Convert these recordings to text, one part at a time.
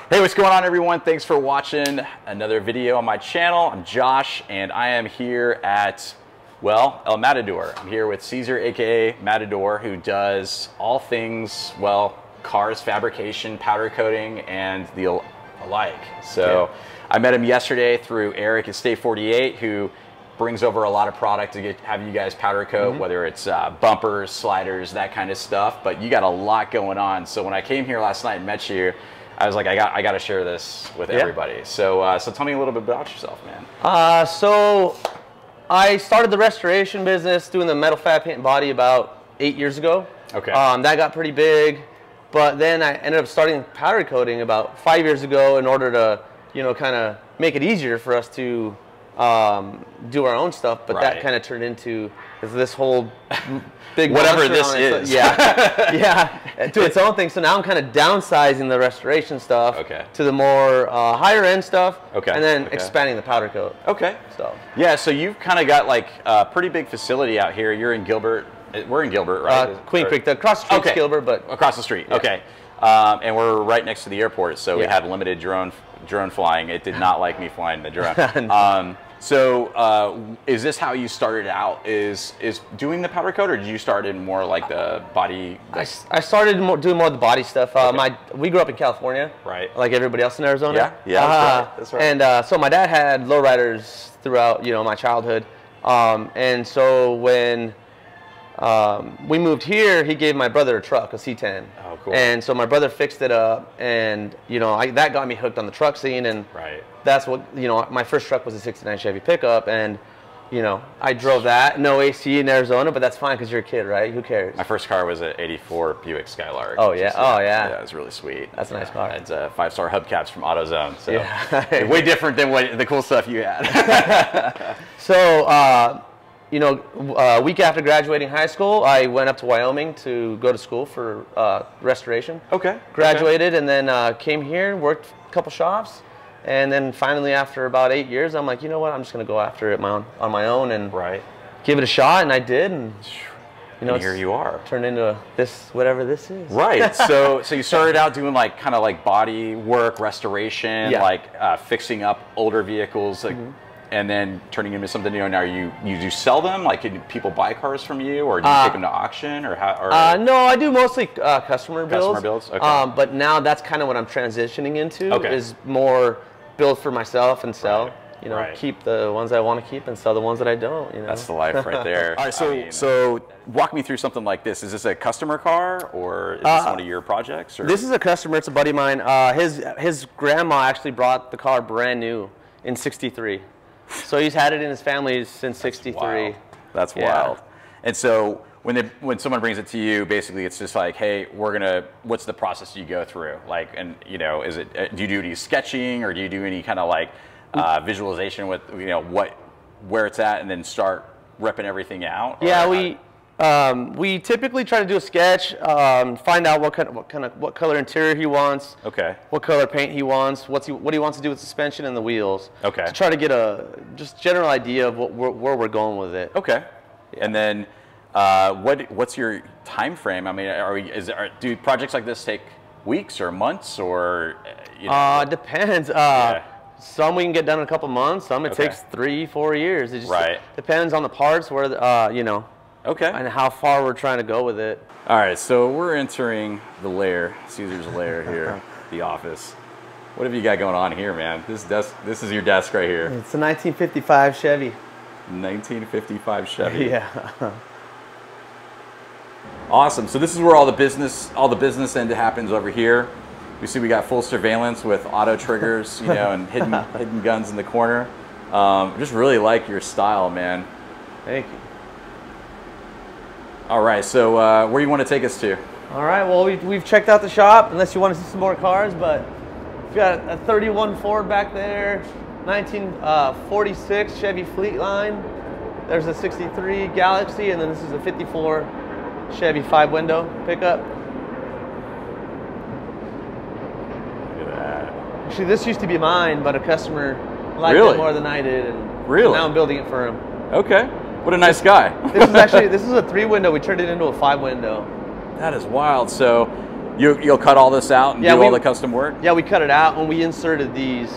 Hey, what's going on, everyone? Thanks for watching another video on my channel. I'm Josh, and I am here at, well, El Matador. I'm here with Cesar, aka Matador, who does all things, well, cars fabrication, powder coating, and the alike. So I met him yesterday through Eric at State 48, who brings over a lot of product to have you guys powder coat, whether it's bumpers, sliders, that kind of stuff. But you got a lot going on. So when I came here last night and met you, I was like, I got to share this with everybody. So so tell me a little bit about yourself, man. So I started the restoration business doing the metal fab paint and body about 8 years ago. Okay. That got pretty big, but then I ended up starting powder coating about 5 years ago in order to, you know, kind of make it easier for us to do our own stuff. But that kind of turned into this whole big whatever this is. Yeah, to its own thing. So now I'm kind of downsizing the restoration stuff to the more higher end stuff, and then expanding the powder coat. So yeah, so you've kind of got like a pretty big facility out here. You're in Gilbert. We're in Gilbert, right? Queen Creek. Across the street's Gilbert, but across the street. And we're right next to the airport, so we have limited drone flying. It did not like me flying the drone. So is this how you started out? Is doing the powder coat, or did you start in more like the body? I started doing more of the body stuff. We grew up in California, like everybody else in Arizona. That's right. And so my dad had lowriders throughout, you know, my childhood. And so when we moved here, he gave my brother a truck, a C10. Oh, cool. And so my brother fixed it up, and you know, that got me hooked on the truck scene, and that's what, you know, my first truck was a '69 Chevy pickup, and you know, I drove that. No AC in Arizona, but that's fine because you're a kid, right? Who cares? My first car was an '84 Buick Skylark. Oh yeah, yeah, it was really sweet. That's a nice car. It's 5-star hubcaps from AutoZone, so way different than the cool stuff you had. So. You know, a week after graduating high school, I went up to Wyoming to go to school for restoration. Graduated and then came here, worked a couple shops, and then finally after about 8 years, I'm like, you know what, I'm just going to go after it on my own and give it a shot, and I did. And you know, here you are. Turned into this, whatever this is. Right. So you started out doing like kind of like body work, restoration, like fixing up older vehicles, like. And then turning into something new. Now you do sell them? Like, can people buy cars from you, or do you take them to auction, or how? Or no, I do mostly customer builds. Customer builds. Okay. But now that's kind of what I'm transitioning into. Is more build for myself and sell. You know, keep the ones I want to keep and sell the ones that I don't. You know, that's the life right there. All right, so walk me through something like this. Is this a customer car, or is this one of your projects? Or? This is a customer. It's a buddy of mine. His grandma actually brought the car brand new in '63. So he's had it in his family since '63. That's wild. And so when someone brings it to you, basically it's just like, hey, what's the process you go through? Like, and you know, is it, do you do any sketching, or do you do any kind of like visualization with, you know, where it's at, and then start ripping everything out? Yeah, we typically try to do a sketch, find out what color interior he wants, what color paint he wants, what he wants to do with suspension and the wheels. To try to get a just general idea of where we're going with it. And then what's your time frame? I mean, do projects like this take weeks or months, or you know? Depends. Some we can get done in a couple months. Some it takes 3-4 years. It just depends on the parts, where you know. And how far we're trying to go with it. All right, so we're entering the lair, Cesar's lair here, the office. What have you got going on here, man? This is your desk right here. It's a 1955 Chevy. 1955 Chevy. Yeah. Awesome. So this is where all the business end happens over here. We see we got full surveillance with auto triggers, you know, and hidden guns in the corner. Just really like your style, man. Thank you. All right, so where you want to take us to? All right, well, we've checked out the shop, unless you want to see some more cars, but we've got a 31 Ford back there, 1946 Chevy Fleetline. There's a 63 Galaxy, and then this is a 54 Chevy 5-window pickup. Look at that. Actually, this used to be mine, but a customer liked it more than I did, and now I'm building it for him. Okay. What a nice guy. This is a 3-window. We turned it into a 5-window. That is wild. So You'll cut all this out and do all the custom work? Yeah, we cut it out when we inserted these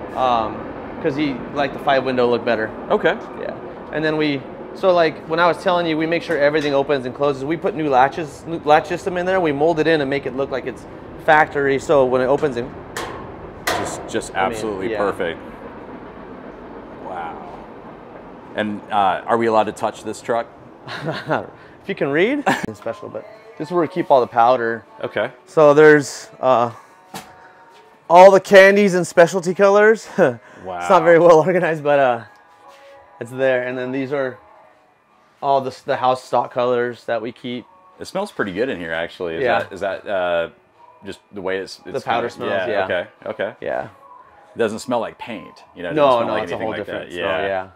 because he liked the 5-window look better. Okay. Yeah. And then so like when I was telling you, we make sure everything opens and closes. We put new latch system in there. We mold it in and make it look like it's factory. So when it opens in, just absolutely perfect. Wow. And are we allowed to touch this truck? If you can read, it's special, but this is where we keep all the powder. Okay. So there's all the candies and specialty colors. Wow. It's not very well organized, but it's there. And then these are all the house stock colors that we keep. It smells pretty good in here, actually. Is that just the way it's the powder smells? Yeah. Okay. Okay. Yeah. It doesn't smell like paint. You know. No, like it's a whole different. That. Yeah. Yeah.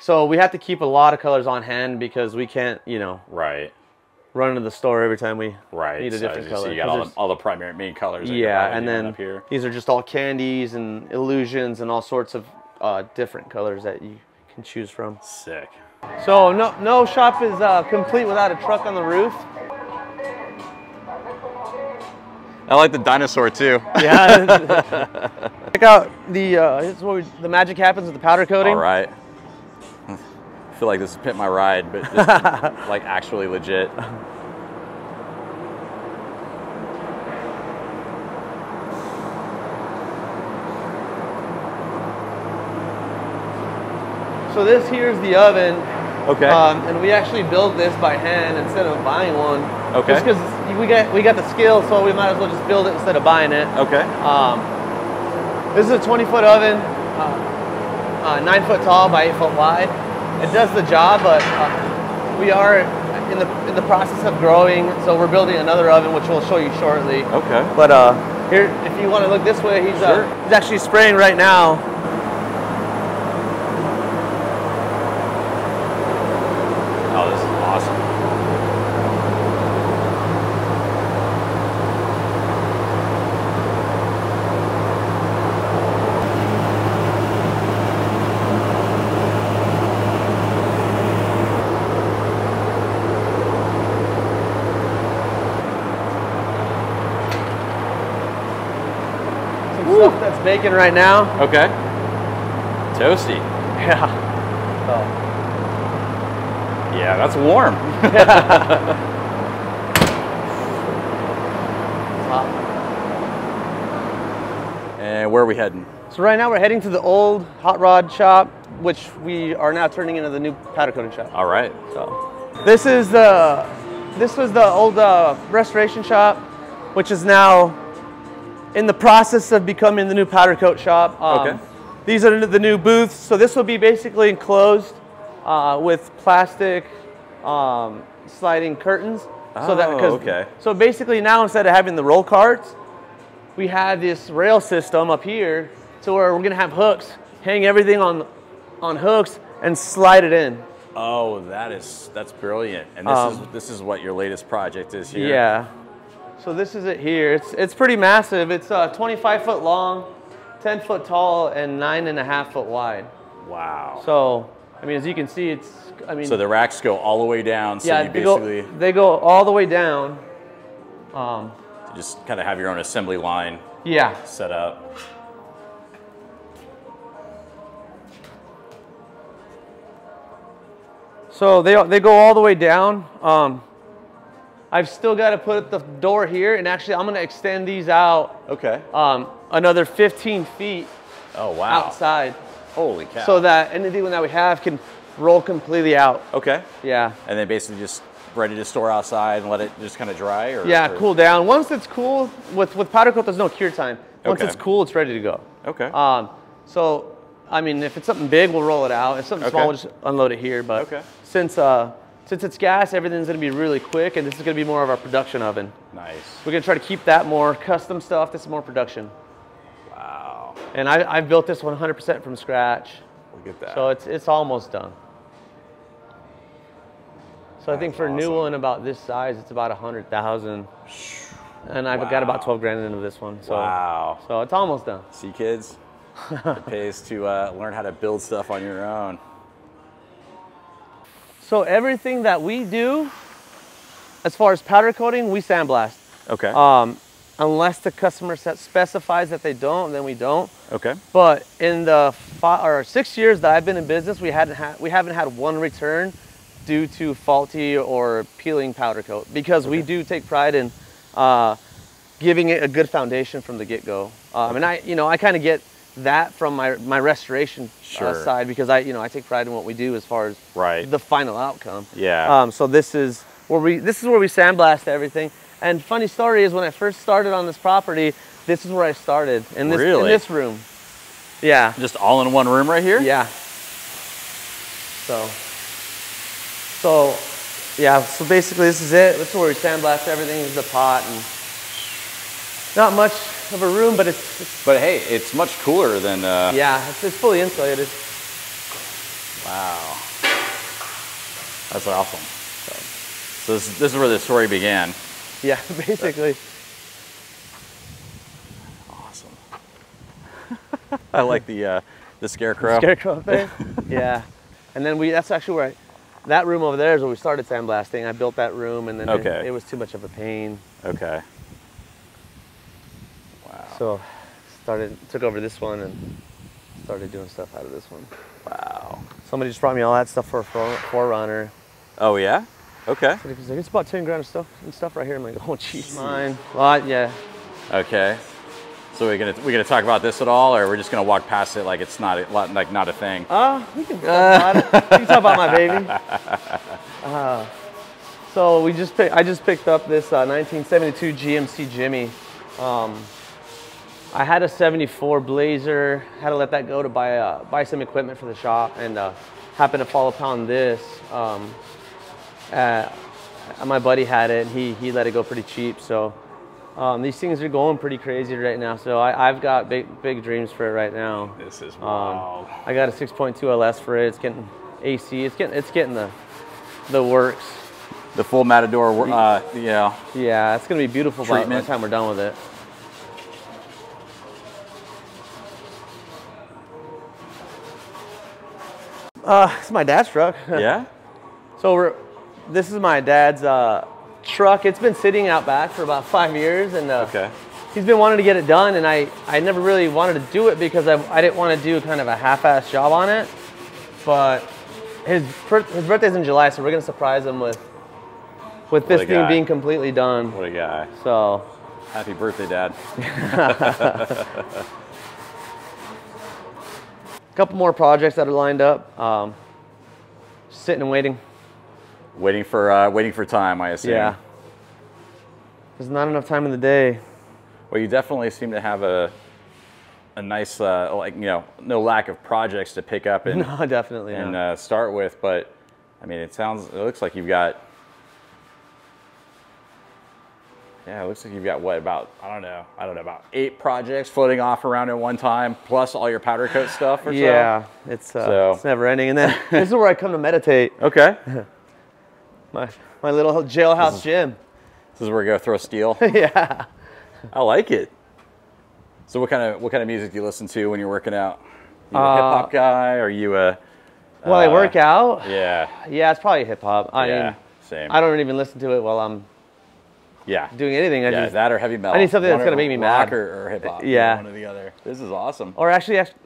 So we have to keep a lot of colors on hand because we can't, right. Run into the store every time we need a different color. So you got all the primary main colors. Yeah, and then up here. These are just all candies and illusions and all sorts of different colors that you can choose from. Sick. So no shop is complete without a truck on the roof. I like the dinosaur too. Yeah. Check out this is where the magic happens with the powder coating. All right. I feel like this is Pimp My Ride, but just like actually legit. So this here's the oven. Okay. And we actually build this by hand instead of buying one. Okay. Just because we got the skill, so we might as well just build it instead of buying it. Okay. This is a 20-foot oven, 9 foot tall by 8 foot wide. It does the job, but we are in the process of growing, so we're building another oven, which we'll show you shortly. Okay. But here, if you want to look this way, he's actually spraying right now. Oh, this is awesome. Stuff that's baking right now. Okay. Toasty. Yeah. Yeah, that's warm. And where are we heading? So right now we're heading to the old hot rod shop, which we are now turning into the new powder coating shop. All right. So this was the old restoration shop, which is now in the process of becoming the new powder coat shop. Okay. These are the new booths. So this will be basically enclosed with plastic sliding curtains. So basically now instead of having the roll carts, we have this rail system up here to where we're gonna have hooks, hang everything on hooks and slide it in. Oh, that's brilliant. And this is what your latest project is here. Yeah. So this is it here. It's pretty massive. It's 25 foot long, 10 foot tall, and 9.5 foot wide. Wow. So, I mean, as you can see, so the racks go all the way down. So yeah, they go all the way down. To just kind of have your own assembly line. Yeah. Set up. So they go all the way down. I've still got to put the door here, and actually I'm going to extend these out. Okay. Another 15 feet. Oh wow. Outside. Holy cow. So that anything that we have can roll completely out. Okay. Yeah. And then basically just ready to store outside and let it just kind of dry? Cool down. Once it's cool, with powder coat, there's no cure time. Once it's cool, it's ready to go. Okay. So, I mean, if it's something big, we'll roll it out. If something small, we'll just unload it here. But since it's gas, everything's going to be really quick, and this is going to be more of our production oven. Nice. We're going to try to keep that more custom stuff. This is more production. Wow. And I've built this 100% from scratch. Look at that. So it's almost done. So I think for a new one about this size, it's about 100,000. And I've got about 12 grand into this one. So, wow. So it's almost done. See, kids, it pays to learn how to build stuff on your own. So everything that we do, as far as powder coating, we sandblast. Okay. unless the customer set specifies that they don't, then we don't. Okay. But in the 6 years that I've been in business, we haven't had one return due to faulty or peeling powder coat, because we do take pride in giving it a good foundation from the get-go. And I kind of get that from my restoration side, because I take pride in what we do as far as the final outcome. Yeah. So this is where we sandblast everything. And funny story is, when I first started on this property, this is where I started, in this room. Yeah. Just all in one room right here? Yeah. So basically this is it. This is where we sandblast everything. This is the pot, and not much of a room, but but hey, it's much cooler than yeah, it's fully insulated. Wow. That's awesome. So this is where the story began. Yeah, basically. Awesome. I like the scarecrow. The scarecrow thing. Yeah. And then that's actually where that room over there is where we started sandblasting. I built that room, and then it was too much of a pain. Okay. Wow. So took over this one and started doing stuff out of this one. Wow. Somebody just brought me all that stuff for a 4Runner. Oh yeah? Okay. So he's like, it's about 10 grand of stuff right here. I'm like, oh jeez. Mine. Well, yeah. Okay. So we gonna talk about this at all, or we're just gonna walk past it like it's not a thing? We can talk about it. We can talk about my baby. So I just picked up this 1972 GMC Jimmy. I had a 74 Blazer. Had to let that go to buy some equipment for the shop, and happened to fall upon this. My buddy had it, and he let it go pretty cheap. So these things are going pretty crazy right now. So I've got big dreams for it right now. This is wild. I got a 6.2 LS for it. It's getting AC. It's getting the works. The full Matador. Yeah. Yeah, it's gonna be beautiful by the time we're done with it. It's my dad's truck. Yeah. So this is my dad's truck. It's been sitting out back for about 5 years, and he's been wanting to get it done, and I never really wanted to do it because I didn't want to do kind of a half-ass job on it. But his birthday's in July, so we're gonna surprise him with this thing being completely done. What a guy. So happy birthday, Dad. A couple more projects that are lined up. Sitting and waiting. Waiting for time, I assume. Yeah. There's not enough time in the day. Well, you definitely seem to have a nice, no lack of projects to pick up and no, definitely and start with. But I mean, it looks like you've got. Yeah, it looks like you've got what, about, I don't know, about 8 projects floating off around at one time, plus all your powder coat stuff or so? Yeah, it's never ending. And then this is where I come to meditate. Okay. my little jailhouse gym. This is where you go throw steel? Yeah. I like it. So what kind of music do you listen to when you're working out? Are you a hip-hop guy? Are you a... While I work out? Yeah. Yeah, it's probably hip-hop. I mean, same. I don't even listen to it while I'm doing anything. That or heavy metal. I need something that's going to make me mad. Rock or hip hop. Yeah. One or the other. This is awesome. Or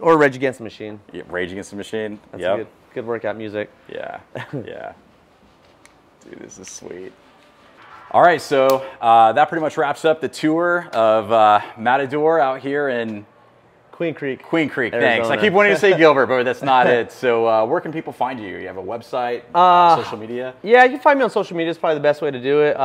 or Rage Against the Machine. Yeah, Rage Against the Machine. That's good workout music. Yeah. Yeah. Dude, this is sweet. All right, so that pretty much wraps up the tour of Matador out here in Queen Creek. Queen Creek, Arizona. Thanks. I keep wanting to say Gilbert, but that's not it. So where can people find you? You have a website, social media? Yeah, you can find me on social media. It's probably the best way to do it.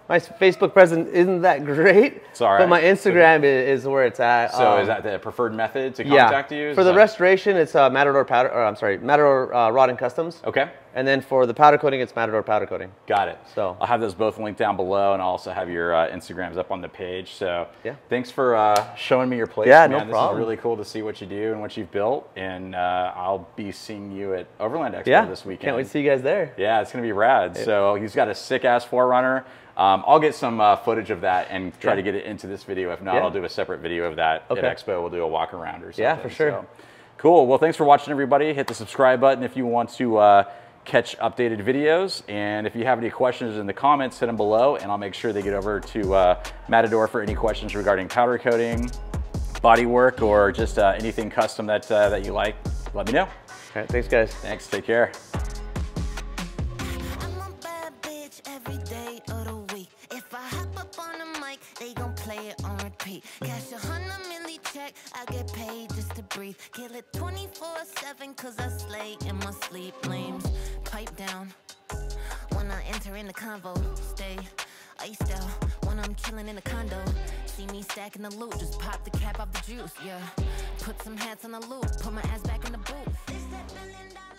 My Facebook presence isn't that great, it's all right. But my Instagram is where it's at. So is that the preferred method to contact you? For the restoration, it's Matador Rod and Customs. Okay. And then for the powder coating, it's Matador Powder Coating. Got it. So I'll have those both linked down below, and I'll also have your Instagrams up on the page. So thanks for showing me your place. Yeah, man. no problem. This is really cool to see what you do and what you've built, and I'll be seeing you at Overland Expo this weekend. Can't wait to see you guys there. Yeah, it's gonna be rad. So he's got a sick ass 4Runner. I'll get some footage of that and try to get it into this video. If not, I'll do a separate video of that at Expo. We'll do a walk around or something. Yeah, for sure. So, cool. Well, thanks for watching, everybody. Hit the subscribe button if you want to catch updated videos. And if you have any questions in the comments, hit them below, and I'll make sure they get over to Matador for any questions regarding powder coating, body work, or just anything custom that you like. Let me know. All right, thanks guys. Thanks, take care. Cash 100 milli check, I get paid just to breathe. Kill it 24/7 cause I slay in my sleep. Flames pipe down when I enter in the convo. Stay iced out when I'm chilling in the condo. See me stacking the loot, just pop the cap off the juice, yeah. Put some hats on the loop, put my ass back in the booth.